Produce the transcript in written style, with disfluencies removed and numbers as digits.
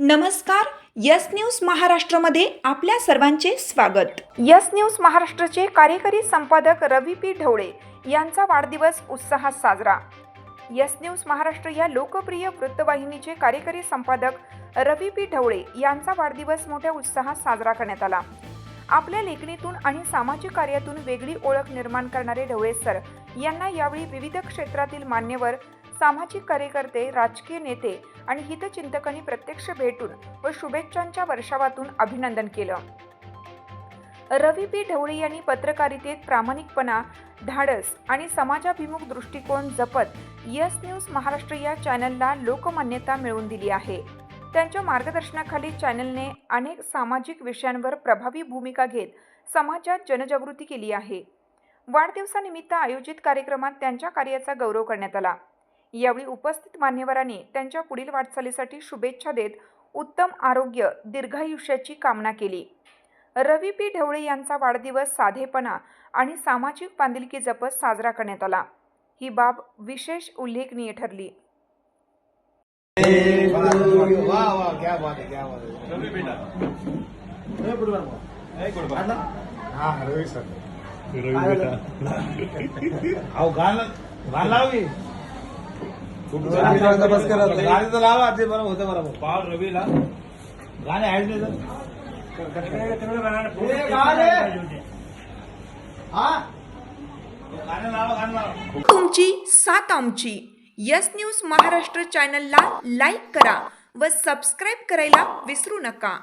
नमस्कार. Yes news महाराष्ट्रमध्ये आपल्या सर्वांचे स्वागत. यस न्यूज महाराष्ट्राचे कार्यकारी संपादक रवी पी ढवळे यांचा वाढदिवस उत्साहात साजरा. यस न्यूज महाराष्ट्र या लोकप्रिय वृत्तवाहिनीचे कार्यकारी संपादक रवी पी ढवळे यांचा वाढदिवस मोठ्या उत्साहात साजरा करण्यात आला. आपल्या लेखणीतून आणि सामाजिक कार्यातून वेगळी ओळख निर्माण करणारे ढवळे सर यांना यावेळी विविध क्षेत्रातील मान्यवर, सामाजिक कार्यकर्ते, राजकीय नेते आणि हितचिंतकांनी प्रत्यक्ष भेटून व शुभेच्छांच्या वर्षावातून अभिनंदन केलं. रवी पी ढवळे यांनी पत्रकारितेत प्रामाणिकपणा, धाडस आणि समाजाभिमुख दृष्टिकोन जपत यस न्यूज महाराष्ट्र या चॅनलला लोकमान्यता मिळवून दिली आहे. त्यांच्या मार्गदर्शनाखाली चॅनलने अनेक सामाजिक विषयांवर प्रभावी भूमिका घेत समाजात जनजागृती केली आहे. वाढदिवसानिमित्त आयोजित कार्यक्रमात त्यांच्या कार्याचा गौरव करण्यात आला. यावेळी उपस्थित मान्यवरांनी त्यांच्या पुढील वाटचालीसाठी शुभेच्छा देत उत्तम आरोग्य, दीर्घायुष्याची कामना केली. रवी पी ढवळे यांचा वाढदिवस साधेपणा आणि सामाजिक बांधिलकी जपत साजरा करण्यात आला. ही बाब विशेष उल्लेखनीय ठरली. गाणी तर लावा, ते बरं होतं. बरोबर पाव रवीला गाणे आहेत नाही तुमची साथ आमची. यस न्यूज महाराष्ट्र चॅनलला लाईक करा व सबस्क्राईब करायला विसरू नका.